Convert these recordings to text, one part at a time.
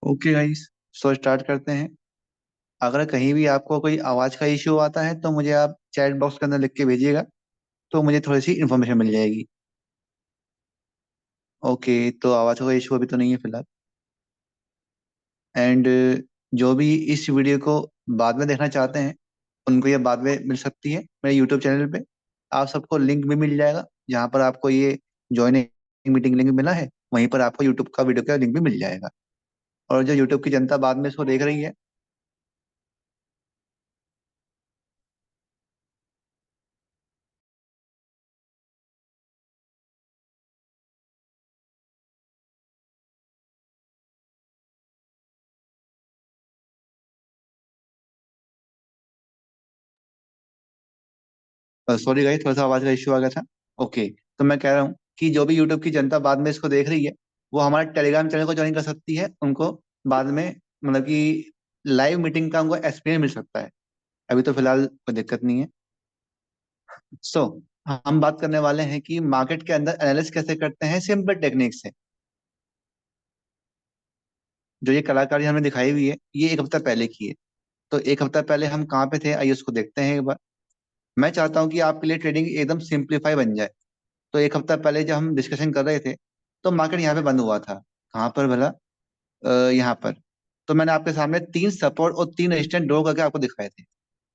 Okay guys, so start करते हैं। अगर कहीं भी आपको कोई आवाज़ का इश्यू आता है तो मुझे आप चैट बॉक्स के अंदर लिख के भेजिएगा, तो मुझे थोड़ी सी इन्फॉर्मेशन मिल जाएगी। ओके, तो आवाज़ का इशू अभी तो नहीं है फिलहाल। एंड जो भी इस वीडियो को बाद में देखना चाहते हैं, उनको ये बाद में मिल सकती है मेरे यूट्यूब चैनल पे। आप सबको लिंक भी मिल जाएगा, जहाँ पर आपको ये ज्वाइनिंग मीटिंग लिंक मिला है, वहीं पर आपको यूट्यूब का वीडियो का लिंक भी मिल जाएगा। और जो यूट्यूब की जनता बाद में इसको देख रही है, सॉरी गाइस, थोड़ा सा आवाज़ का इशू आ गया था। ओके, तो मैं कह रहा हूँ कि जो भी यूट्यूब की जनता बाद में इसको देख रही है, वो हमारे टेलीग्राम चैनल को ज्वाइन कर सकती है। उनको बाद में मतलब कि लाइव मीटिंग का उनको एक्सपीरियंस मिल सकता है। अभी तो फिलहाल कोई दिक्कत नहीं है। सो हम बात करने वाले हैं कि मार्केट के अंदर एनालिसिस कैसे करते हैं सिंपल टेक्निक से। जो ये कलाकारी हमने दिखाई हुई है, ये एक हफ्ता पहले की है। तो एक हफ्ता पहले हम कहाँ पे थे, आइए उसको देखते हैं एक बार। मैं चाहता हूँ कि आपके लिए ट्रेडिंग एकदम सिंप्लीफाई बन जाए। तो एक हफ्ता पहले जब हम डिस्कशन कर रहे थे, तो मार्केट यहाँ पे बंद हुआ था। कहाँ पर भला? यहाँ पर। तो मैंने आपके सामने तीन सपोर्ट और तीन रेजिस्टेंस ड्रॉ करके आपको दिखाए थे।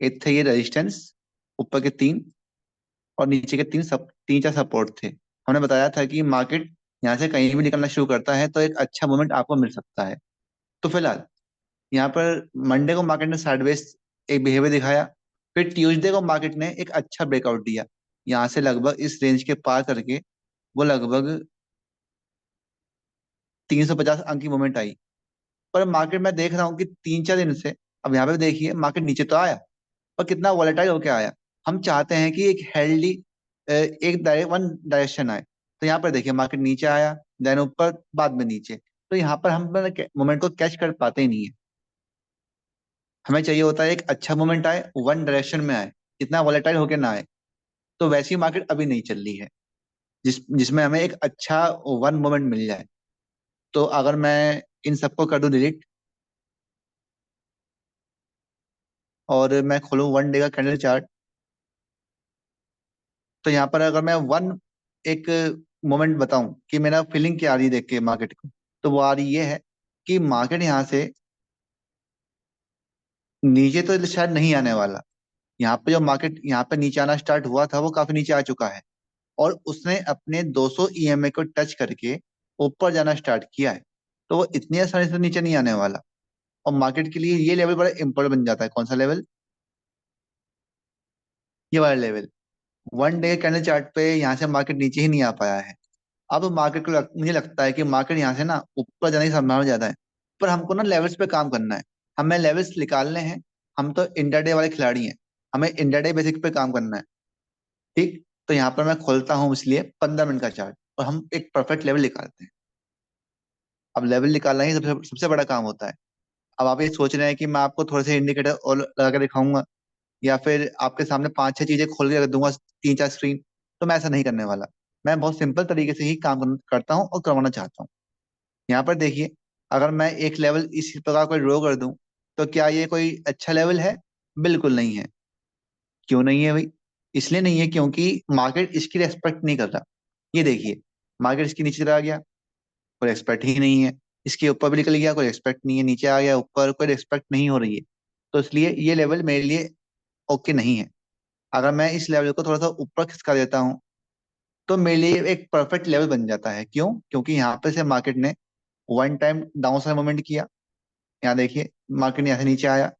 एक थे ये रेजिस्टेंस, ऊपर के तीन, और नीचे के तीन चार सपोर्ट थे। हमने बताया था कि मार्केट यहाँ से कहीं भी निकलना शुरू करता है तो एक अच्छा मोमेंट आपको मिल सकता है। तो फिलहाल यहाँ पर मंडे को मार्केट ने साइडवेज एक बिहेवियर दिखाया। फिर ट्यूसडे को मार्केट ने एक अच्छा ब्रेकआउट दिया, यहाँ से लगभग इस रेंज के पार करके वो लगभग 350 अंक की मूवमेंट आई। पर मार्केट में देख रहा हूँ कि 3 4 दिन से, अब यहाँ पे देखिए मार्केट नीचे तो आया, पर कितना वॉलेटाइल होके आया। हम चाहते हैं कि एक हेल्दी एक डायरेक्ट वन डायरेक्शन आए। तो यहाँ पर देखिए मार्केट नीचे आया, देन ऊपर, बाद में नीचे। तो यहाँ पर हम मोमेंट को कैच कर पाते ही नहीं है। हमें चाहिए होता है एक अच्छा मोमेंट आए, वन डायरेक्शन में आए, इतना वॉलेटाइल होके ना आए। तो वैसी मार्केट अभी नहीं चल रही है, जिसमें हमें एक अच्छा वन मोमेंट मिल जाए। तो अगर मैं इन सबको कर दूं डिलीट, और मैं खोलूं वन डे का कैंडल चार्ट, तो यहाँ पर अगर मैं वन एक मोमेंट बताऊं कि मेरा फीलिंग क्या आ रही है देख के मार्केट को, तो वो आ रही ये है कि मार्केट यहाँ से नीचे तो शायद नहीं आने वाला। यहाँ पे जो मार्केट यहाँ पे नीचे आना स्टार्ट हुआ था, वो काफी नीचे आ चुका है, और उसने अपने 200 ईएमए को टच करके ऊपर जाना स्टार्ट किया है। तो वो इतनी आसानी से नीचे नहीं आने वाला। और मार्केट के लिए ये लेवल बड़ा इंपॉर्टेंट बन जाता है। कौन सा लेवल? ये वाला level. One day candle chart पे यहाँ से मार्केट नीचे ही नहीं आ पाया है। अब मार्केट को मुझे लगता है कि मार्केट यहाँ से ना ऊपर जाने की संभावना ज्यादा है। पर हमको ना लेवल्स पे काम करना है, हमें लेवल्स निकालने हैं। हम तो इंटरडे वाले खिलाड़ी हैं, हमें इंटरडे बेसिक पे काम करना है। ठीक। तो यहाँ पर मैं खोलता हूँ इसलिए 15 मिनट का चार्ट, और हम एक परफेक्ट लेवल निकालते हैं। अब लेवल निकालना ही सबसे सबसे बड़ा काम होता है। अब आप ये सोच रहे हैं कि मैं आपको थोड़े से इंडिकेटर और लगा के दिखाऊंगा, या फिर आपके सामने 5 6 चीजें खोल के रख दूंगा, 3 4 स्क्रीन। तो मैं ऐसा नहीं करने वाला। मैं बहुत सिंपल तरीके से ही काम करता हूँ और करवाना चाहता हूँ। यहाँ पर देखिए, अगर मैं एक लेवल इस प्रकार कोई ड्रॉ कर दूं, तो क्या ये कोई अच्छा लेवल है? बिल्कुल नहीं है। क्यों नहीं है भाई? इसलिए नहीं है क्योंकि मार्केट इसकी रेस्पेक्ट नहीं कर रहा। ये देखिए, मार्केट इसके नीचे चला गया, कोई रेस्पेक्ट ही नहीं है। इसके ऊपर भी निकल गया, कोई रेस्पेक्ट नहीं है। नीचे आ गया ऊपर, कोई रेस्पेक्ट नहीं हो रही है। तो इसलिए ये लेवल मेरे लिए ओके नहीं है। अगर मैं इस लेवल को थोड़ा सा ऊपर खिसका देता हूँ, तो मेरे लिए एक परफेक्ट लेवल बन जाता है। क्यों? क्योंकि यहाँ पे से मार्केट ने one time down side movement किया। यहाँ देखिए, मार्केट यहाँ से नीचे आया,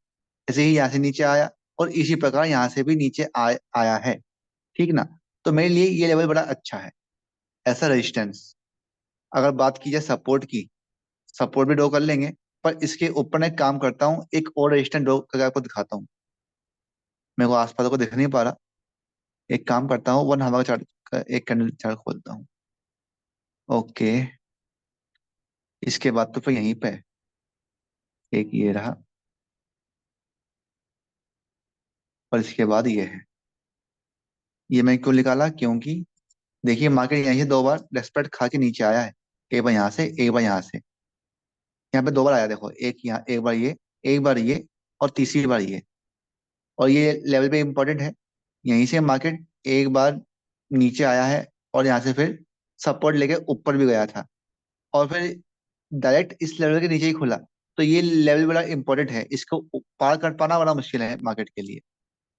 ऐसे ही यहाँ से नीचे आया, और इसी प्रकार यहाँ से भी नीचे आया है। ठीक ना? तो मेरे लिए ये लेवल बड़ा अच्छा है, ऐसा रेजिस्टेंस। अगर बात की जाए सपोर्ट की, सपोर्ट भी ड्रॉ कर लेंगे, पर इसके ऊपर मैं एक काम करता हूँ, एक और रेजिस्टेंस ड्रॉ करके आपको दिखाता हूँ। मेरे को आसपास को दिख नहीं पा रहा। एक काम करता हूँ, वन हवा का चार्ट, एक कैंडल चार्ट खोलता हूँ। ओके। इसके बाद तो फिर यहीं पे है। एक ये रहा, और इसके बाद ये है। ये मैं क्यों निकाला, क्योंकि देखिए मार्केट यहीं से दो बार रेस्पेक्ट खा के नीचे आया है। एक बार यहाँ से, एक बार यहाँ से। यहाँ पे दो बार आया देखो, एक यहाँ, एक बार ये, एक बार ये, और तीसरी बार ये। और ये लेवल पे इंपॉर्टेंट है। यहीं से मार्केट एक बार नीचे आया है, और यहाँ से फिर सपोर्ट लेके ऊपर भी गया था, और फिर डायरेक्ट इस लेवल के नीचे ही खुला। तो ये लेवल बड़ा इंपॉर्टेंट है, इसको पार कर पाना बड़ा मुश्किल है मार्केट के लिए।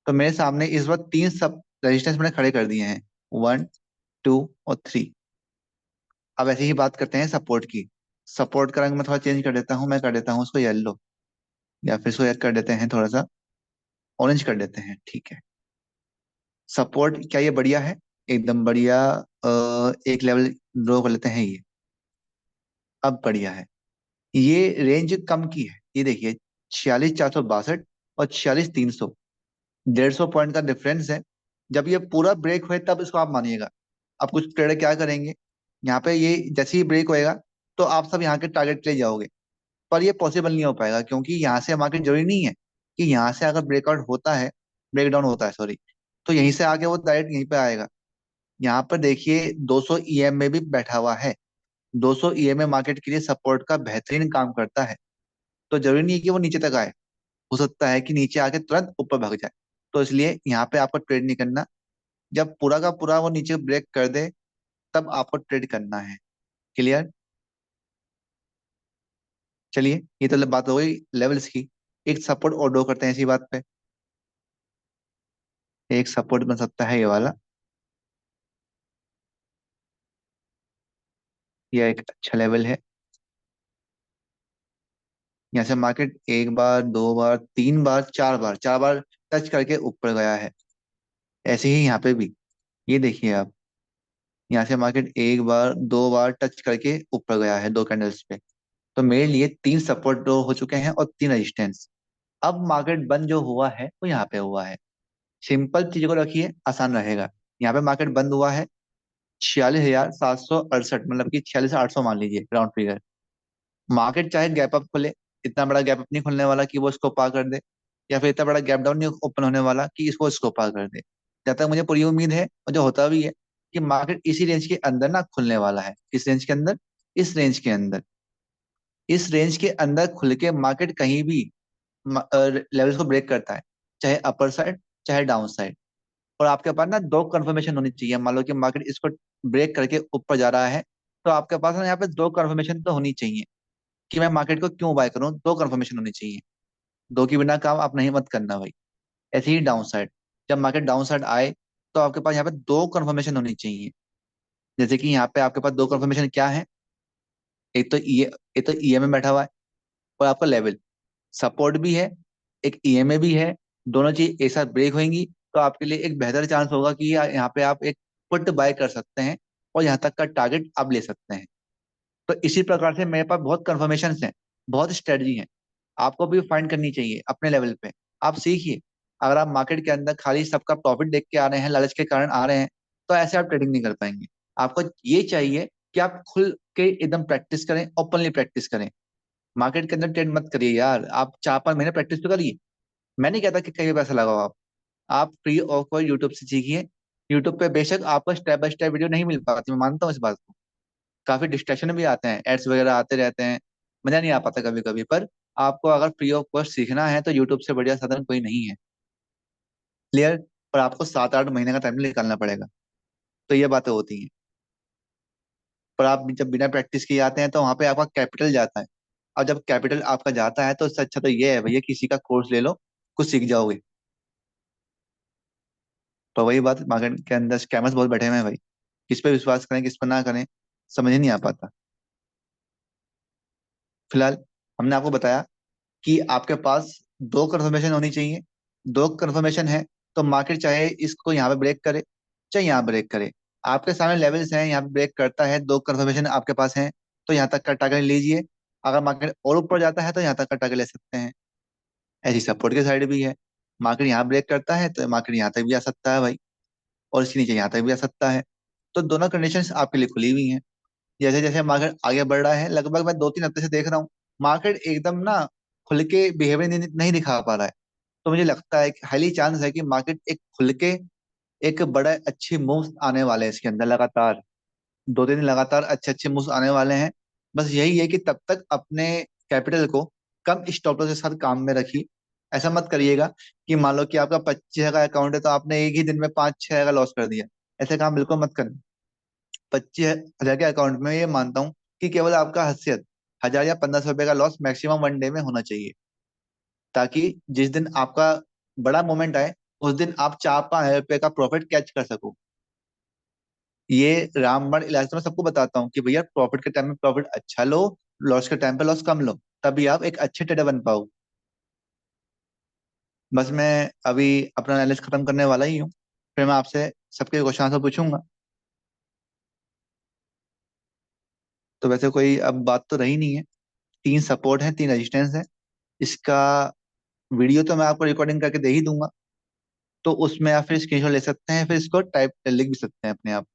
तो मेरे सामने इस वक्त तीन सब रेजिस्टेंस मैंने खड़े कर दिए हैं, वन, टू और थ्री। अब ऐसे ही बात करते हैं सपोर्ट की। सपोर्ट का रंग मैं थोड़ा चेंज कर देता हूँ, मैं कर देता हूँ उसको येलो, या फिर इसको एक कर देते हैं थोड़ा सा ऑरेंज कर देते हैं, ठीक है। सपोर्ट क्या ये बढ़िया है? एकदम बढ़िया। एक लेवल ड्रॉ कर लेते हैं ये। अब बढ़िया है। ये रेंज कम की है, ये देखिए, 46,462 और 46,300, 150 पॉइंट का डिफरेंस है। जब ये पूरा ब्रेक हुए तब इसको आप मानिएगा। अब कुछ ट्रेडर क्या करेंगे, यहाँ पे ये जैसे ही ब्रेक होएगा तो आप सब यहाँ के टारगेट ले जाओगे। पर ये पॉसिबल नहीं हो पाएगा, क्योंकि यहाँ से मार्केट जरूरी नहीं है कि यहाँ से अगर ब्रेकआउट होता है, ब्रेकडाउन होता है सॉरी, तो यहीं से आगे वो डायरेक्ट यहीं पे आएगा। यहाँ पर देखिए 200 ईएम में भी बैठा हुआ है। 200 ईएमए मार्केट के लिए सपोर्ट का बेहतरीन काम करता है। तो जरूरी नहीं है कि वो नीचे तक आए, हो सकता है कि नीचे आके तुरंत ऊपर भाग जाए। तो इसलिए यहाँ पे आपको ट्रेड नहीं करना। जब पूरा का पूरा वो नीचे ब्रेक कर दे तब आपको ट्रेड करना है। क्लियर? चलिए, ये तो बात हो गई लेवल्स की। एक सपोर्ट और ड्रॉ करते हैं इसी बात पे। एक सपोर्ट बन सकता है ये वाला। यह एक अच्छा लेवल है। यहाँ से मार्केट एक बार, दो बार, तीन बार, चार बार टच करके ऊपर गया है। ऐसे ही यहाँ पे भी, ये देखिए आप, यहाँ से मार्केट एक बार, दो बार टच करके ऊपर गया है दो कैंडल्स पे। तो मेरे लिए तीन सपोर्ट ड्रॉ हो चुके हैं और तीन रेजिस्टेंस। अब मार्केट बंद जो हुआ है वो यहाँ पे हुआ है। सिंपल चीजों को रखिए, आसान रहेगा। यहाँ पे मार्केट बंद हुआ है 46,768, मतलब कि 46,800 मान लीजिए राउंड फिगर। मार्केट चाहे गैप अप खोले, इतना बड़ा गैप अप नहीं खोलने वाला कि वो इसको पार कर दे, या फिर इतना बड़ा गैप डाउन नहीं ओपन होने वाला कि इसको पार कर दे। जब तक मुझे पूरी उम्मीद है, और जो होता भी है, कि मार्केट इसी रेंज के अंदर ना खुलने वाला है। किस रेंज के अंदर? इस रेंज के अंदर। इस रेंज के अंदर खुल के मार्केट कहीं भी लेवल्स को ब्रेक करता है, चाहे अपर साइड चाहे डाउन साइड। और आपके पास ना दो कंफर्मेशन होनी चाहिए। मान लो कि मार्केट इसको ब्रेक करके ऊपर जा रहा है, तो आपके पास ना यहाँ पे दो कंफर्मेशन तो होनी चाहिए कि मैं मार्केट को क्यों बाय करूं। दो कंफर्मेशन होनी चाहिए। दो के बिना काम आप नहीं मत करना भाई। ऐसे ही डाउन साइड, जब मार्केट डाउन साइड आए तो आपके पास यहाँ पे दो कंफर्मेशन होनी चाहिए। जैसे कि यहाँ पे आपके पास दो कंफर्मेशन क्या है? एक तो ये, एक तो ईएमए में बैठा हुआ है, और आपका लेवल सपोर्ट भी है, एक ईएमए भी है। दोनों चीज एक साथ ब्रेक होंगी तो आपके लिए एक बेहतर चांस होगा कि यहाँ पे आप एक पुट बाय कर सकते हैं, और यहाँ तक का टारगेट आप ले सकते हैं। तो इसी प्रकार से मेरे पास बहुत कंफर्मेशन हैं, बहुत स्ट्रेटजी हैं। आपको भी फाइंड करनी चाहिए अपने लेवल पे। आप सीखिए। अगर आप मार्केट के अंदर खाली सबका प्रॉफिट देख के आ रहे हैं, लालच के कारण आ रहे हैं, तो ऐसे आप ट्रेडिंग नहीं कर पाएंगे। आपको ये चाहिए कि आप खुल के एकदम प्रैक्टिस करें, ओपनली प्रैक्टिस करें। मार्केट के अंदर ट्रेड मत करिए यार, आप 4-5 महीने प्रैक्टिस तो करिए। मैं नहीं कहता कि कहीं भी पैसा लगाओ आप फ्री ऑफ कॉस्ट यूट्यूब से सीखिए। यूट्यूब पे बेशक आपको स्टेप बाय स्टेप वीडियो नहीं मिल पाती, मैं मानता हूँ इस बात को। काफी डिस्ट्रैक्शन भी आते हैं, एड्स वगैरह आते रहते हैं, मजा नहीं आ पाता कभी कभी। पर आपको अगर फ्री ऑफ कॉस्ट सीखना है तो यूट्यूब से बढ़िया साधन कोई नहीं है। क्लियर? पर आपको 7-8 महीने का टाइम निकालना पड़ेगा। तो ये बातें होती हैं। पर आप जब बिना प्रैक्टिस किए आते हैं तो वहां पे आपका कैपिटल जाता है। और जब कैपिटल आपका जाता है तो इससे अच्छा तो ये है भैया, किसी का कोर्स ले लो, कुछ सीख जाओगे। तो वही बात, मार्केट के अंदर स्कैमर्स बहुत बैठे हुए हैं भाई। किस पे विश्वास करें, किस पर ना करें, समझ ही नहीं आ पाता। फिलहाल हमने आपको बताया कि आपके पास दो कंफर्मेशन होनी चाहिए। दो कंफर्मेशन है तो मार्केट चाहे इसको यहाँ पे ब्रेक करे, चाहे यहाँ ब्रेक करे। आपके सामने लेवल्स हैं, यहाँ पे ब्रेक करता है, दो कंफर्मेशन आपके पास हैं, तो यहाँ तक का टारगेट लीजिए। अगर मार्केट और ऊपर जाता है तो यहाँ तक का टारगेट ले सकते हैं। ऐसी सपोर्ट की साइड भी है। मार्केट यहाँ ब्रेक करता है तो मार्केट यहाँ तक भी आ सकता है भाई, और इसके नीचे यहाँ तक भी आ सकता है। तो दोनों कंडीशंस आपके लिए खुली हुई हैं। जैसे जैसे मार्केट आगे बढ़ रहा है, लगभग मैं 2-3 हफ्ते से देख रहा हूँ, मार्केट एकदम ना खुल के बिहेवियर नहीं दिखा पा रहा है। तो मुझे लगता है कि हाईली चांस है कि मार्केट एक खुल के एक बड़ा अच्छे मूव्स आने वाले हैं इसके अंदर लगातार। 2 दिन लगातार अच्छे अच्छे मूव्स आने वाले हैं। बस यही है कि तब तक अपने कैपिटल को कम स्टॉप लॉस के साथ काम में रखिए। ऐसा मत करिएगा कि मान लो कि आपका 25,000 का अकाउंट है तो आपने एक ही दिन में 5-6 का लॉस कर दिया। ऐसे काम बिल्कुल मत करना। 25,000 के अकाउंट में ये मानता हूँ कि केवल आपका 80 हजार या 1,500 रुपए का लॉस मैक्सिमम वन डे में होना चाहिए, ताकि जिस दिन आपका बड़ा मोमेंट आए उस दिन आप 4-5 हजार रुपए का प्रॉफिट कैच कर सको। ये रामबाण इलाज तो मैं सबको बताता हूँ कि भैया प्रॉफिट के टाइम में प्रॉफिट अच्छा लो, लॉस के टाइम पे लॉस कम लो, तभी आप एक अच्छे ट्रेडर बन पाओ। बस मैं अभी अपना एनालिसिस खत्म करने वाला ही हूँ, फिर मैं आपसे सबके क्वेश्चन आंसर पूछूंगा। तो वैसे कोई अब बात तो रही नहीं है। 3 सपोर्ट है, 3 रेजिस्टेंस है। इसका वीडियो तो मैं आपको रिकॉर्डिंग करके दे ही दूंगा, तो उसमें आप फिर स्क्रीनशॉट ले सकते हैं, फिर इसको टाइप लिख भी सकते हैं अपने आप।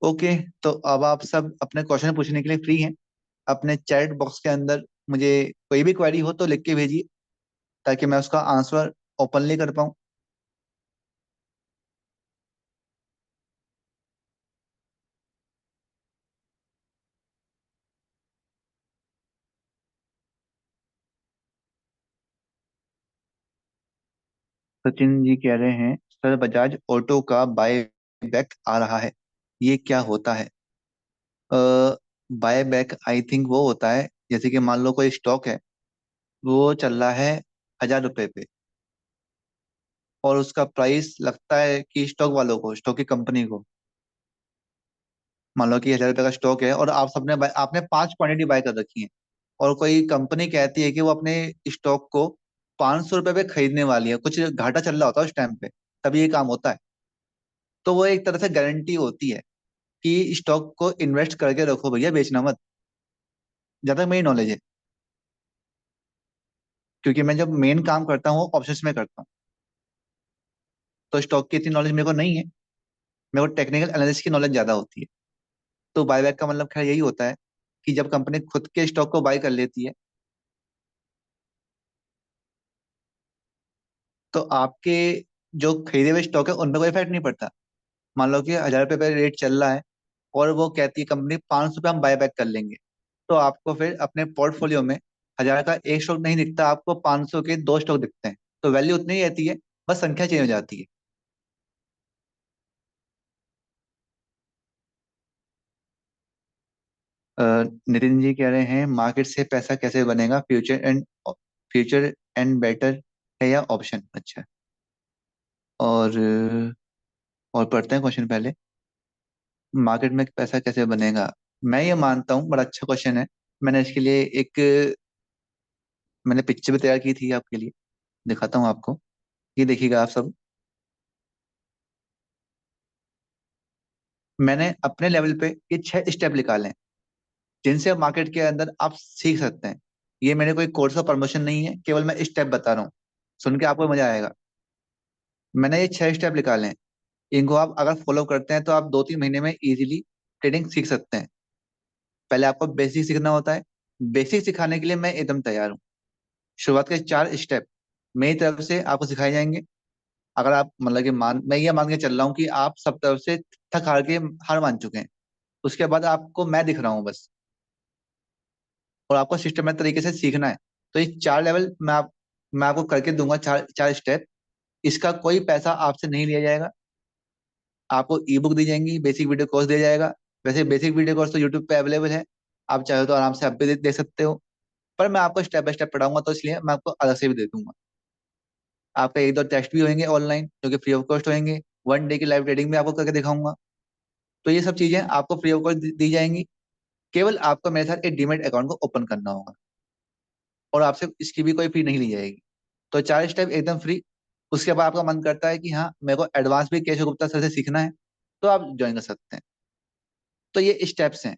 ओके। तो अब आप सब अपने क्वेश्चन पूछने के लिए फ्री हैं। अपने चैट बॉक्स के अंदर मुझे कोई भी क्वेरी हो तो लिख के भेजिए, ताकि मैं उसका आंसर ओपनली कर पाऊँ। सचिन जी कह रहे हैं सर बजाज ऑटो का बाय बैक आ रहा है, ये क्या होता है? बाय बैक आई थिंक वो होता है, जैसे कि मान लो कोई स्टॉक है, वो चल रहा है 1,000 रुपए पे, और उसका प्राइस लगता है कि स्टॉक वालों को, स्टॉक की कंपनी को, मान लो कि 1,000 रुपए का स्टॉक है और आप सबने आपने 5 क्वांटिटी बाय कर रखी है, और कोई कंपनी कहती है कि वो अपने स्टॉक को 500 रुपए पे खरीदने वाली है, कुछ घाटा चल रहा होता है उस टाइम पे, तभी ये काम होता है। तो वो एक तरह से गारंटी होती है कि स्टॉक को इन्वेस्ट करके रखो भैया, बेचना मत। जहां तक मेरी नॉलेज है, क्योंकि मैं जब मेन काम करता हूँ ऑप्शंस में करता हूँ, तो स्टॉक की इतनी नॉलेज मेरे को नहीं है। मेरे को टेक्निकल एनालिसिस की नॉलेज ज्यादा होती है। तो बायबैक का मतलब खैर यही होता है कि जब कंपनी खुद के स्टॉक को बाय कर लेती है, तो आपके जो खरीदे हुए स्टॉक है उन पर कोई इफेक्ट नहीं पड़ता। मान लो कि 1,000 रुपये पे रेट चल रहा है, और वो कहती है कंपनी 500 रुपये हम बाय बैक कर लेंगे, तो आपको फिर अपने पोर्टफोलियो में 1,000 का एक स्टॉक नहीं दिखता, आपको 500 के 2 स्टॉक दिखते हैं। तो वैल्यू उतनी ही रहती है, बस संख्या चेंज हो जाती है। अ, नितिन जी कह रहे हैं मार्केट से पैसा कैसे बनेगा, फ्यूचर एंड बेटर है या ऑप्शन? अच्छा। और पढ़ते हैं क्वेश्चन पहले। मार्केट में पैसा कैसे बनेगा, मैं ये मानता हूँ, बड़ा अच्छा क्वेश्चन है। मैंने इसके लिए एक मैंने पिक्चर भी तैयार की थी आपके लिए, दिखाता हूँ आपको। ये देखिएगा आप सब। मैंने अपने लेवल पे ये 6 स्टेप निकाले हैं, जिनसे मार्केट के अंदर आप सीख सकते हैं। ये मेरे कोई कोर्स का प्रमोशन नहीं है, केवल मैं स्टेप बता रहा हूँ, सुन के आपको मजा आएगा। मैंने ये 6 स्टेप निकाले हैं, इनको आप अगर फॉलो करते हैं तो आप 2-3 महीने में इजीली ट्रेडिंग सीख सकते हैं। पहले आपको बेसिक सीखना होता है। बेसिक सिखाने के लिए मैं एकदम तैयार हूँ। शुरुआत के 4 स्टेप मेरी तरफ से आपको सिखाए जाएंगे। अगर आप मतलब कि मैं ये मान के चल रहा हूँ कि आप सब तरफ से थक हार के हार मान चुके हैं, उसके बाद आपको मैं दिख रहा हूँ बस, और आपको सिस्टमेटिक तरीके से सीखना है। तो ये 4 लेवल मैं आपको करके दूंगा, 4 4 स्टेप। इसका कोई पैसा आपसे नहीं लिया जाएगा। आपको ई बुक दी जाएंगी, बेसिक वीडियो कोर्स दिया जाएगा। वैसे बेसिक वीडियो कोर्स तो यूट्यूब पे अवेलेबल है, आप चाहे तो आराम से आप भी देख सकते हो। पर मैं आपको स्टेप बाय स्टेप पढ़ाऊंगा, तो इसलिए मैं आपको अलग से भी दे दूंगा। आपका 1-2 टेस्ट भी होंगे ऑनलाइन, जो कि फ्री ऑफ कॉस्ट होंगे। वन डे की लाइव ट्रेडिंग भी आपको करके दिखाऊंगा। तो ये सब चीजें आपको फ्री ऑफ कॉस्ट दी जाएंगी। केवल आपको मेरे साथ एक डीमेट अकाउंट को ओपन करना होगा, और आपसे इसकी भी कोई फी नहीं ली जाएगी। तो 4 स्टेप एकदम फ्री। उसके बाद आपका मन करता है कि हाँ मेरे को एडवांस भी केशव गुप्ता सर से सीखना है, तो आप ज्वाइन कर सकते हैं। तो ये स्टेप्स हैं।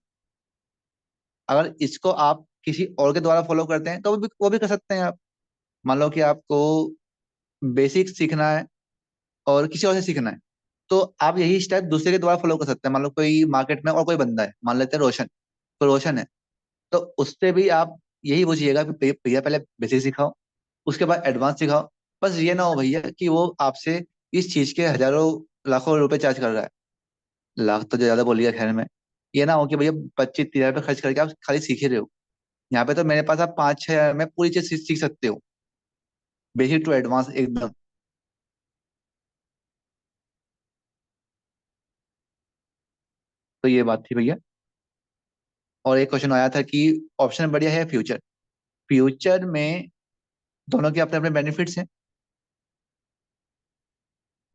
अगर इसको आप किसी और के द्वारा फॉलो करते हैं तो वो भी कर सकते हैं आप। मान लो कि आपको बेसिक सीखना है और किसी और से सीखना है, तो आप यही स्टेप दूसरे के द्वारा फॉलो कर सकते हैं। मान लो कोई मार्केट में और कोई बंदा है, मान लेते हैं रोशन, तो रोशन है, तो उससे भी आप यही पूछिएगा कि भैया पहले बेसिक सिखाओ, उसके बाद एडवांस सिखाओ। बस ये ना हो भैया कि वो आपसे इस चीज के हजारों लाखों रुपए चार्ज कर रहा है। लाख तो ज्यादा बोलिए खैर में। ये ना हो कि भैया 25-30 हजार रुपये खर्च करके आप खाली सीख ही रहे हो। यहाँ पे तो मेरे पास आप 5-6 हजार में पूरी चीज सीख सकते हो, बेसिक टू एडवांस एकदम। तो ये बात थी भैया। और एक क्वेश्चन आया था कि ऑप्शन बढ़िया है फ्यूचर। फ्यूचर में दोनों के अपने अपने बेनिफिट्स हैं।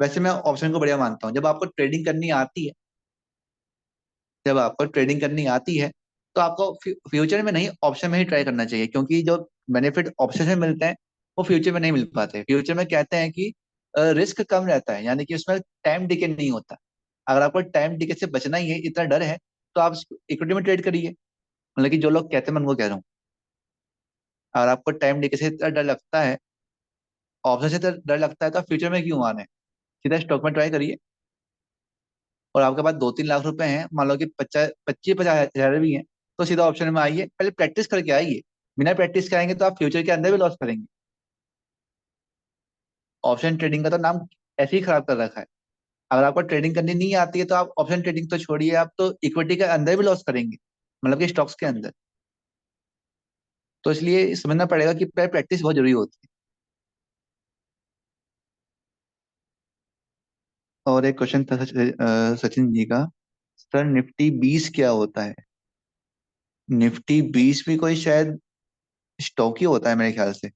वैसे मैं ऑप्शन को बढ़िया मानता हूँ। जब आपको ट्रेडिंग करनी आती है तो आपको फ्यूचर में नहीं, ऑप्शन में ही ट्राई करना चाहिए, क्योंकि जो बेनिफिट ऑप्शन में मिलते हैं वो फ्यूचर में नहीं मिल पाते। फ्यूचर में कहते हैं कि रिस्क कम रहता है, यानी कि उसमें टाइम डिके नहीं होता। अगर आपको टाइम डिके से बचना ही है, इतना डर है, तो आप इक्विटी में ट्रेड करिए। मतलब कि जो लोग कहते हैं मैं उनको कह रहा हूँ, अगर आपको टाइम डिके से इतना डर लगता है, ऑप्शन से इतना डर लगता है, तो फ्यूचर में क्यों आना है? सीधा स्टॉक में ट्राई करिए। और आपके पास 2-3 लाख रुपए हैं, मान लो कि 50 50 हजार भी हैं, तो सीधा ऑप्शन में आइए, पहले प्रैक्टिस करके आइए। बिना प्रैक्टिस के आएंगे तो आप फ्यूचर के अंदर भी लॉस करेंगे। ऑप्शन ट्रेडिंग का तो नाम ऐसे ही खराब कर रखा है। अगर आपको ट्रेडिंग करनी नहीं आती है तो आप ऑप्शन ट्रेडिंग तो छोड़िए, आप तो इक्विटी के अंदर भी लॉस करेंगे, मतलब कि स्टॉक्स के अंदर। तो इसलिए समझना पड़ेगा कि पहले प्रैक्टिस बहुत जरूरी होती है। और एक क्वेश्चन था सचिन जी का, सर निफ्टी 20 क्या होता है? निफ्टी 20 भी कोई शायद स्टॉक ही होता है मेरे ख्याल से।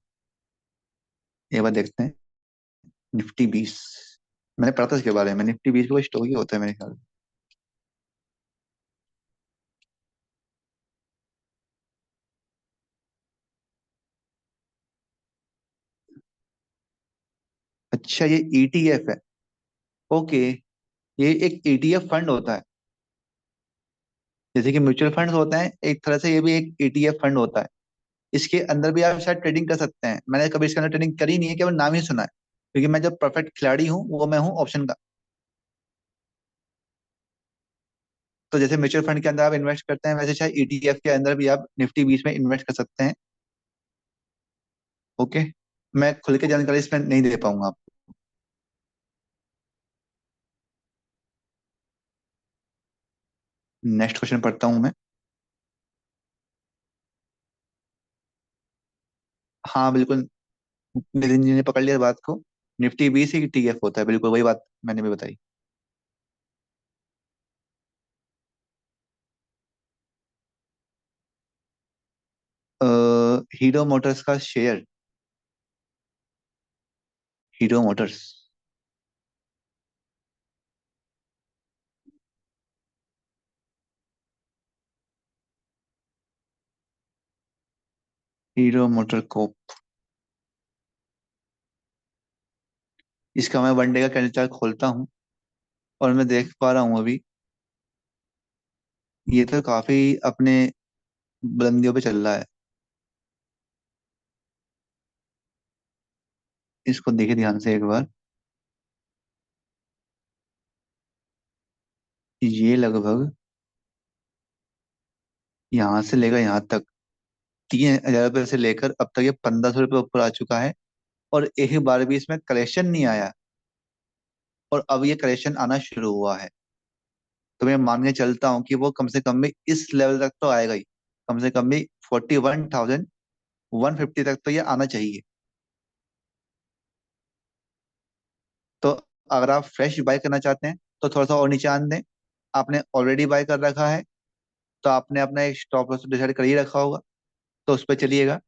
एक बार देखते हैं। निफ्टी 20, मैंने पढ़ा था इसके बारे में। निफ्टी 20 कोई स्टॉक ही होता है मेरे ख्याल से। अच्छा, ये ईटीएफ है। ओके। ये एक ईटीएफ फंड होता है। जैसे कि म्यूचुअल फंड होते हैं, एक तरह से ये भी एक ईटीएफ फंड होता है। इसके अंदर भी आप शायद ट्रेडिंग कर सकते हैं। मैंने कभी इसके अंदर ट्रेडिंग करी नहीं है, केवल नाम ही सुना है, क्योंकि मैं जो परफेक्ट खिलाड़ी हूँ वो मैं हूँ ऑप्शन का। तो जैसे म्यूचुअल फंड के अंदर आप इन्वेस्ट करते हैं, वैसे शायद ईटीएफ के अंदर भी आप निफ्टी 20 में इन्वेस्ट कर सकते हैं। ओके। मैं खुल के जानकारी इसमें नहीं दे पाऊंगा आपको। नेक्स्ट क्वेश्चन पढ़ता हूँ मैं। हाँ बिल्कुल, नितिन जी ने पकड़ लिया बात को। निफ्टी 20 ही टीएफ होता है, बिल्कुल वही बात मैंने भी बताई। हीरो मोटर्स का share. Hero Motors. Hero motor को, इसका मैं 1 डे का कैंडल चार्ट खोलता हूँ और मैं देख पा रहा हूँ अभी, ये तो काफी अपने बुलंदियों पे चल रहा है। इसको देखिए ध्यान से एक बार। ये लगभग यहाँ से लेकर यहाँ तक 3 हजार रुपये से लेकर अब तक ये 1500 रुपये ऊपर आ चुका है। और एक बार भी इसमें करेक्शन नहीं आया, और अब ये करेक्शन आना शुरू हुआ है। तो मैं मान के चलता हूँ कि वो कम से कम भी इस लेवल तक तो आएगा ही। कम से कम भी 41,150 तक तो ये आना चाहिए। तो अगर आप फ्रेश बाय करना चाहते हैं तो थोड़ा सा और नीचे आन दें। आपने ऑलरेडी बाय कर रखा है, तो आपने अपना एक स्टॉप लॉस डिसाइड कर ही रखा होगा, तो उस पर चलिएगा।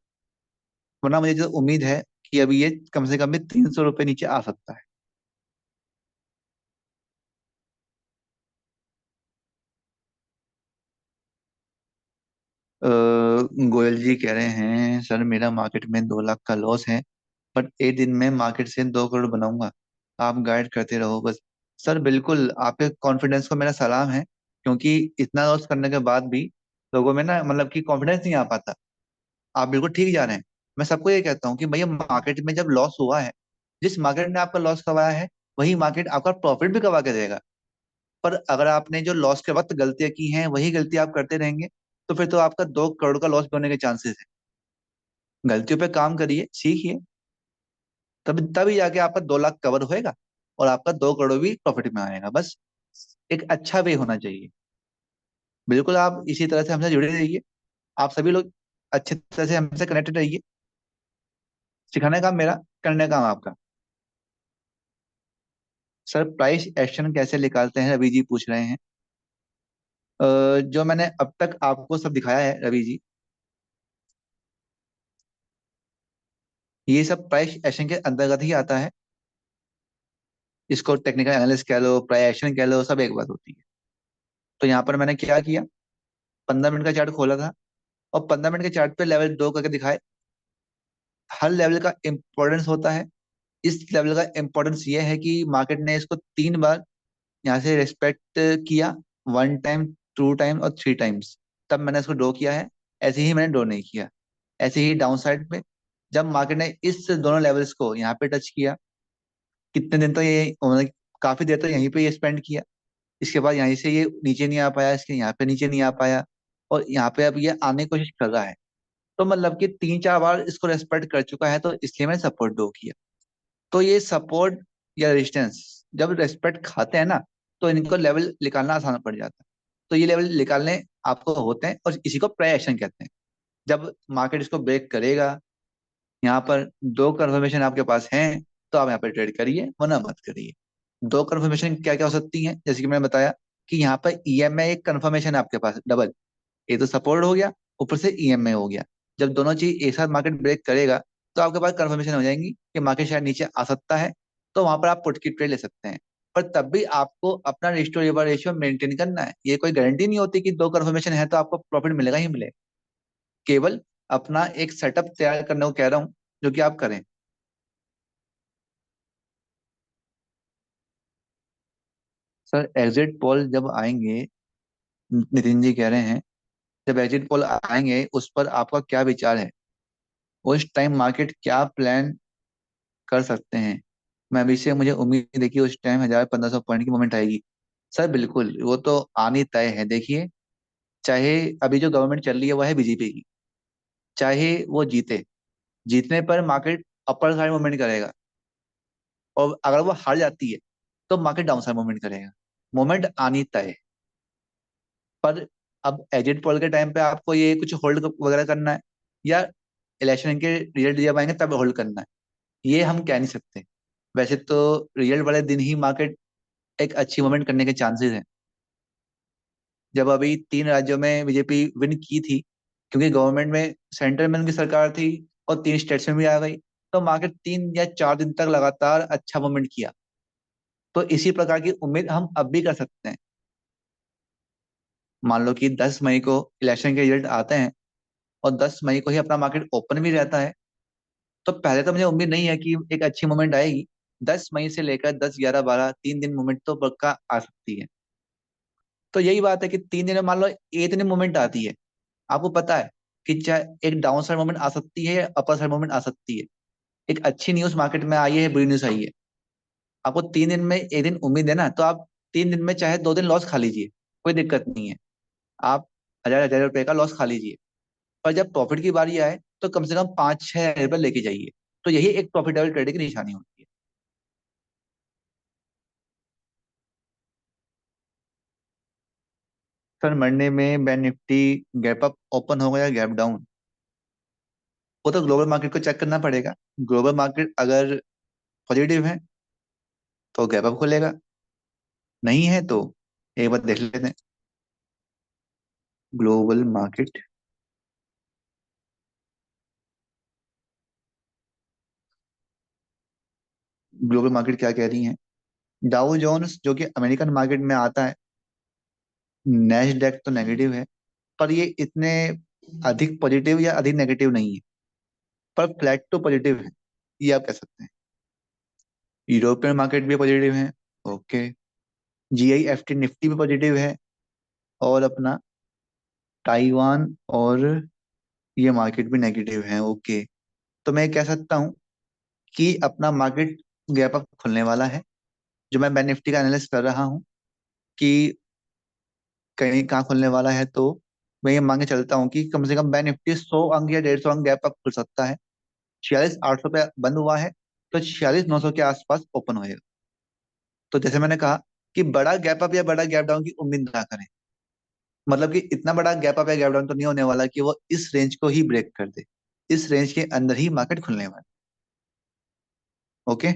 वरना मुझे जो उम्मीद है कि अभी ये कम से कम भी 300 रुपये नीचे आ सकता है। गोयल जी कह रहे हैं, सर मेरा मार्केट में 2 लाख का लॉस है, बट एक दिन में मार्केट से 2 करोड़ बनाऊंगा, आप गाइड करते रहो बस। सर बिल्कुल, आपके कॉन्फिडेंस को मेरा सलाम है, क्योंकि इतना लॉस करने के बाद भी लोगों में ना मतलब कि कॉन्फिडेंस नहीं आ पाता। आप बिल्कुल ठीक जा रहे हैं। मैं सबको ये कहता हूँ कि भैया मार्केट में जब लॉस हुआ है, जिस मार्केट ने आपका लॉस करवाया है वही मार्केट आपका प्रॉफिट भी करवा के देगा। पर अगर आपने जो लॉस के वक्त गलतियां की हैं वही गलती आप करते रहेंगे, तो फिर तो आपका 2 करोड़ का लॉस भी होने के चांसेस है। गलतियों पे काम करिए, सीखिए, तब तभी जाके आपका 2 लाख कवर होएगा और आपका 2 करोड़ भी प्रॉफिट में आएगा। बस एक अच्छा वे होना चाहिए। बिल्कुल आप इसी तरह से हमसे जुड़े रहिए। आप सभी लोग अच्छे तरह से हमसे कनेक्टेड रहिए। सिखाने का काम मेरा, करने का काम आपका। सर प्राइस एक्शन कैसे निकालते हैं, रवि जी पूछ रहे हैं। जो मैंने अब तक आपको सब दिखाया है रवि जी, ये सब प्राइस एक्शन के अंतर्गत ही आता है। इसको टेक्निकल एनालिस्ट कह लो, प्राइस एक्शन कह लो, सब एक बात होती है। तो यहाँ पर मैंने क्या किया, 15 मिनट का चार्ट खोला था और 15 मिनट के चार्ट पे लेवल 2 करके दिखाए। हर लेवल का इंपॉर्टेंस होता है। इस लेवल का इंपॉर्टेंस ये है कि मार्केट ने इसको 3 बार यहाँ से रिस्पेक्ट किया, 1 टाइम, 2 टाइम और 3 टाइम्स, तब मैंने इसको ड्रॉ किया है। ऐसे ही मैंने ड्रॉ नहीं किया। ऐसे ही डाउन साइड पे जब मार्केट ने इस दोनों लेवल्स को यहाँ पे टच किया, कितने दिन तो ये उन्होंने काफी देर तो यहीं पे ये स्पेंड किया। इसके बाद यहीं से ये नीचे नहीं आ पाया, इसके यहाँ पे नीचे नहीं आ पाया, और यहाँ पे अब ये आने की कोशिश कर रहा है। तो मतलब कि 3 4 बार इसको रेस्पेक्ट कर चुका है, तो इसलिए मैंने सपोर्ट ड्रॉ किया। तो ये सपोर्ट या रेजिस्टेंस जब रेस्पेक्ट खाते हैं ना, तो इनको लेवल निकालना आसान पड़ जाता है। तो ये लेवल निकालने आपको होते हैं और इसी को प्राइस एक्शन कहते हैं। जब मार्केट इसको ब्रेक करेगा, यहाँ पर 2 कंफर्मेशन आपके पास हैं, तो आप यहाँ पर ट्रेड करिए वरना मत करिए। 2 कंफर्मेशन क्या क्या हो सकती हैं, जैसे कि मैंने बताया कि यहाँ पर ईएमए एक कंफर्मेशन है आपके पास डबल। ये तो सपोर्ट हो गया, ऊपर से ईएमए हो गया। जब दोनों चीज एक साथ मार्केट ब्रेक करेगा, तो आपके पास कंफर्मेशन हो जाएंगी कि मार्केट शायद नीचे आ सकता है। तो वहां पर आप पुट की ट्रेड ले सकते हैं। पर तब भी आपको अपना रिस्क रिवॉर्ड रेशियो मेंटेन करना है। ये कोई गारंटी नहीं होती कि 2 कंफर्मेशन है तो आपको प्रॉफिट मिलेगा ही मिलेगा। केवल अपना एक सेटअप तैयार करने को कह रहा हूँ, जो कि आप करें। सर एग्जिट पोल जब आएंगे, नितिन जी कह रहे हैं, जब एग्जिट पोल आएंगे उस पर आपका क्या विचार है? उस टाइम मार्केट क्या प्लान कर सकते हैं? मैं अभी से मुझे उम्मीद है कि उस टाइम 1,000 1500 पॉइंट की मूवमेंट आएगी। सर बिल्कुल, वो तो आनी तय है। देखिए, चाहे अभी जो गवर्नमेंट चल रही है वो है बीजेपी की, चाहे वो जीते, जीतने पर मार्केट अपर साइड मूवमेंट करेगा, और अगर वो हार जाती है तो मार्केट डाउन साइड मूवमेंट करेगा। मूवमेंट आनी तय है। पर अब एग्जिट पोल के टाइम पे आपको ये कुछ होल्ड वगैरह करना है, या इलेक्शन के रिजल्ट जब आएंगे तब होल्ड करना है, ये हम कह नहीं सकते। वैसे तो रिजल्ट वाले दिन ही मार्केट एक अच्छी मूवमेंट करने के चांसेस हैं। जब अभी 3 राज्यों में बीजेपी विन की थी, क्योंकि गवर्नमेंट में सेंटर में उनकी सरकार थी और 3 स्टेट्स में भी आ गई, तो मार्केट 3 या 4 दिन तक लगातार अच्छा मूवमेंट किया। तो इसी प्रकार की उम्मीद हम अब भी कर सकते हैं। मान लो कि 10 मई को इलेक्शन के रिजल्ट आते हैं और 10 मई को ही अपना मार्केट ओपन भी रहता है, तो पहले तो मुझे उम्मीद नहीं है कि एक अच्छी मूवमेंट आएगी। 10 मई से लेकर 10 11 12 3 दिन मूवमेंट तो पक्का आ सकती है। तो यही बात है कि 3 दिन में मान लो एक दिन मूवमेंट आती है, आपको पता है कि चाहे एक डाउन साइड मूवमेंट आ सकती है या अपर साइड मूवमेंट आ सकती है। एक अच्छी न्यूज मार्केट में आई है, बुरी न्यूज आई है, आपको 3 दिन में एक दिन उम्मीद है ना, तो आप 3 दिन में चाहे 2 दिन लॉस खा लीजिए, कोई दिक्कत नहीं है। आप 1,000 1,000 रुपए का लॉस खा लीजिए। पर जब प्रॉफिट की बारी आए तो कम से कम 5 6 हज़ार रुपये लेके जाइए। तो यही एक प्रॉफिटेबल ट्रेडिंग की निशानी होती है। सर मंडे में bank Nifty gap up open होगा या गैप डाउन, वो तो ग्लोबल मार्केट को चेक करना पड़ेगा। ग्लोबल मार्केट अगर पॉजिटिव है तो गैप अप खोलेगा, नहीं है तो एक बार देख लेते हैं। ग्लोबल मार्केट, ग्लोबल मार्केट क्या कह रही है? डाउ जोन्स जो कि अमेरिकन मार्केट में आता है, नैस्डैक तो नेगेटिव है, पर ये इतने अधिक पॉजिटिव या अधिक नेगेटिव नहीं है, पर फ्लैट टू पॉजिटिव है, ये आप कह सकते हैं। यूरोपियन मार्केट भी पॉजिटिव है, ओके। जीआईएफटी निफ्टी भी पॉजिटिव है, और अपना ताइवान और ये मार्केट भी नेगेटिव है, ओके। तो मैं कह सकता हूँ कि अपना मार्केट गैप अप खुलने वाला है। जो मैं बैंक निफ्टी का एनालिसिस कर रहा हूँ कि कहीं कहाँ खुलने वाला है, तो मैं ये मान के चलता हूँ कि कम से कम बैंक निफ्टी 100 अंक या 150 अंक गैप अप खुल सकता है। 46,800 पे बंद हुआ है, तो 46,900 के आसपास ओपन होएगा। तो जैसे मैंने कहा कि बड़ा गैप अप या बड़ा गैप डाउन की उम्मीद ना करें। मतलब कि इतना बड़ा गैप अप या गैप डाउन तो नहीं होने वाला कि वो इस रेंज को ही ब्रेक कर दे। इस रेंज के अंदर ही मार्केट खुलने वाला है। ओके।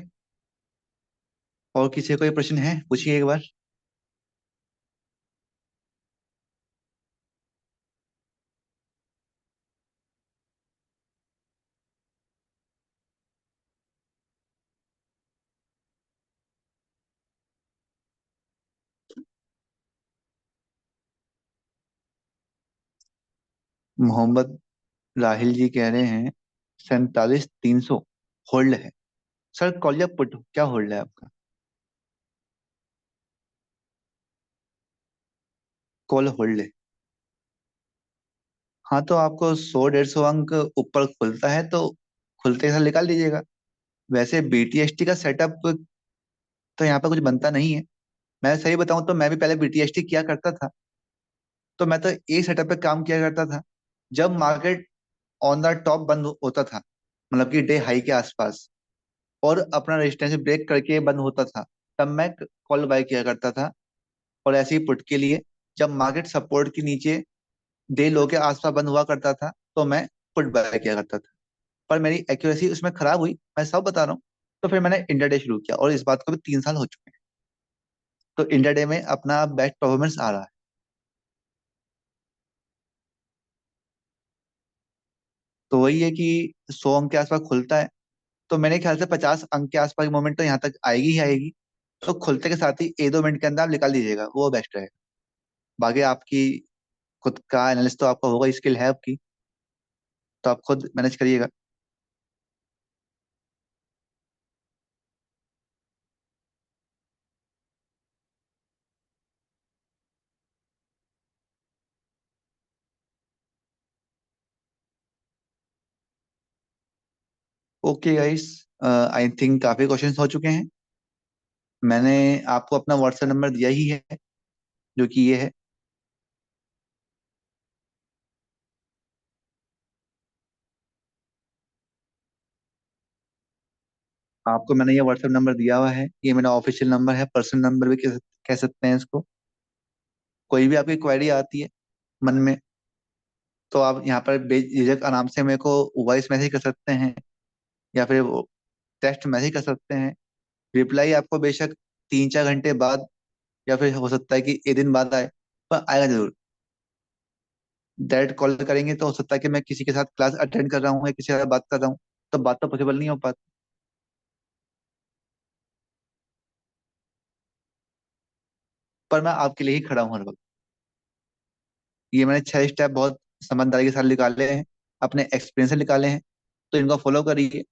और किसी को कोई प्रश्न है, पूछिए एक बार। मोहम्मद राहिल जी कह रहे हैं 47,300 होल्ड है। सर कॉल या पुट क्या होल्ड है आपका? कॉल होल्ड है। हाँ, तो आपको 100 150 अंक ऊपर खुलता है तो खुलते ही साथ निकाल दीजिएगा। वैसे बीटीएसटी का सेटअप तो यहाँ पे कुछ बनता नहीं है। मैं सही बताऊं तो मैं भी पहले बीटीएसटी किया करता था। तो मैं तो एक सेटअप पे काम किया करता था। जब मार्केट ऑन द टॉप बंद होता था, मतलब कि डे हाई के आसपास, और अपना रेजिस्टेंस ब्रेक करके बंद होता था, तब मैं कॉल बाय किया करता था। और ऐसे ही पुट के लिए, जब मार्केट सपोर्ट के नीचे डे लो के आसपास बंद हुआ करता था, तो मैं पुट बाय किया करता था। पर मेरी एक्यूरेसी उसमें खराब हुई, मैं सब बता रहा हूँ। तो फिर मैंने इंट्राडे शुरू किया, और इस बात को भी 3 साल हो चुके हैं। तो इंट्राडे में अपना बेस्ट परफॉर्मेंस आ रहा है। तो वही है कि 100 अंक के आसपास खुलता है, तो मेरे ख्याल से 50 अंक के आसपास की मोमेंट तो यहाँ तक आएगी ही आएगी। तो खुलते के साथ ही 1 2 मिनट के अंदर आप निकाल दीजिएगा, वो बेस्ट रहेगा। बाकी आपकी खुद का एनालिस्ट तो आपका होगा, स्किल है आपकी, तो आप खुद मैनेज करिएगा। ओके गाइस, आई थिंक काफी क्वेश्चंस हो चुके हैं। मैंने आपको अपना व्हाट्सएप नंबर दिया ही है, जो कि ये है। आपको मैंने ये व्हाट्सएप नंबर दिया हुआ है, ये मेरा ऑफिशियल नंबर है, पर्सनल नंबर भी कह सकते हैं इसको। कोई भी आपकी क्वेरी आती है मन में, तो आप यहाँ पर बेझिझक आराम से मेरे को वॉइस मैसेज कर सकते हैं, या फिर टेक्स्ट मैसेज कर सकते हैं। रिप्लाई आपको बेशक 3 4 घंटे बाद, या फिर हो सकता है कि एक दिन बाद आए, पर आएगा जरूर। डायरेक्ट कॉल करेंगे तो हो सकता है कि मैं किसी के साथ क्लास अटेंड कर रहा हूँ या किसी के साथ बात कर रहा हूँ, तो बात तो पॉसिबल नहीं हो पाती। पर मैं आपके लिए ही खड़ा हूँ हर वक्त। ये मैंने 6 स्टेप बहुत समझदारी के साथ निकाले हैं, अपने एक्सपीरियंस से निकाले हैं, तो इनको फॉलो करिए।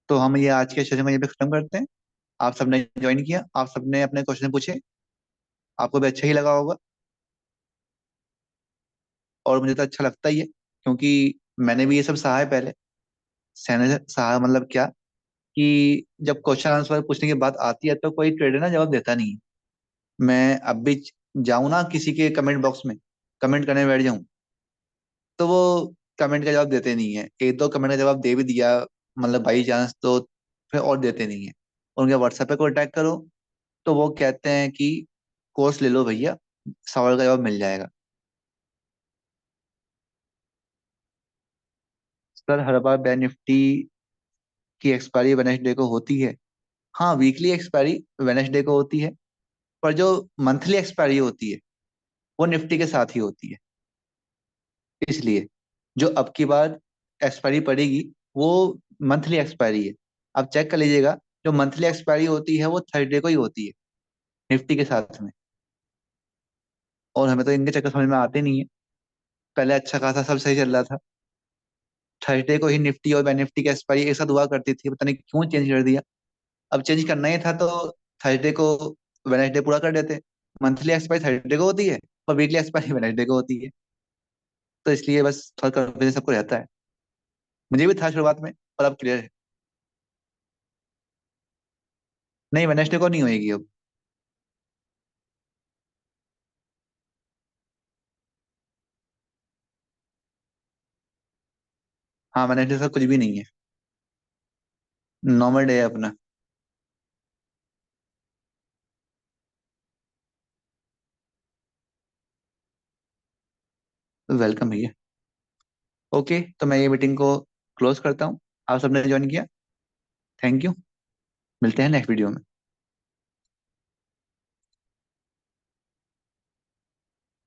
तो हम ये आज के सेशन में ये पे खत्म करते हैं। आप सबने ज्वाइन किया, आप सबने अपने क्वेश्चन पूछे, आपको भी अच्छा ही लगा होगा। और मुझे तो अच्छा लगता ही है, क्योंकि मैंने भी ये सब सहा है पहले। सहने सहा मतलब क्या, कि जब क्वेश्चन आंसर पूछने की बात आती है तो कोई ट्रेडर ना जवाब देता नहीं है। मैं अब भी जाऊं ना किसी के कमेंट बॉक्स में, कमेंट करने बैठ जाऊं, तो वो कमेंट का जवाब देते नहीं है। एक दो कमेंट का जवाब दे भी दिया, मतलब बाई चांस, तो फिर और देते नहीं है। उनके व्हाट्सएप पे कॉन्टैक्ट करो, तो वो कहते हैं कि कोर्स ले लो भैया, सवाल का जवाब मिल जाएगा। सर हर बार बैंक निफ्टी की एक्सपायरी वेडनेसडे को होती है। हाँ, वीकली एक्सपायरी वेडनेसडे को होती है, पर जो मंथली एक्सपायरी होती है वो निफ्टी के साथ ही होती है। इसलिए जो अब की बार एक्सपायरी पड़ेगी, वो मंथली एक्सपायरी है। आप चेक कर लीजिएगा, जो मंथली एक्सपायरी होती है वो थर्सडे को ही होती है, निफ्टी के साथ में। और हमें तो इनके चक्कर समझ में आते नहीं है। पहले अच्छा खासा सब सही चल रहा था, थर्सडे को ही निफ्टी और बैंक निफ्टी की एक्सपायरी एक साथ हुआ करती थी, पता नहीं क्यों चेंज कर दिया। अब चेंज करना ही था तो थर्सडे को वेनेसडे पूरा कर देते। मंथली एक्सपायरी थर्सडे को होती है और वीकली एक्सपायरी वेनेसडे को होती है। तो इसलिए बस थोड़ा कंफ्यूजन सबको रहता है। मुझे भी था शुरुआत में, पर अब क्लियर है। नहीं, वेनेसडे को नहीं होएगी अब। हाँ, वेनेसडे से कुछ भी नहीं है। नॉर्मल डे है अपना। वेलकम भैया। ओके, तो मैं ये मीटिंग को क्लोज करता हूँ। आप सबने ज्वाइन किया, थैंक यू। मिलते हैं नेक्स्ट वीडियो में।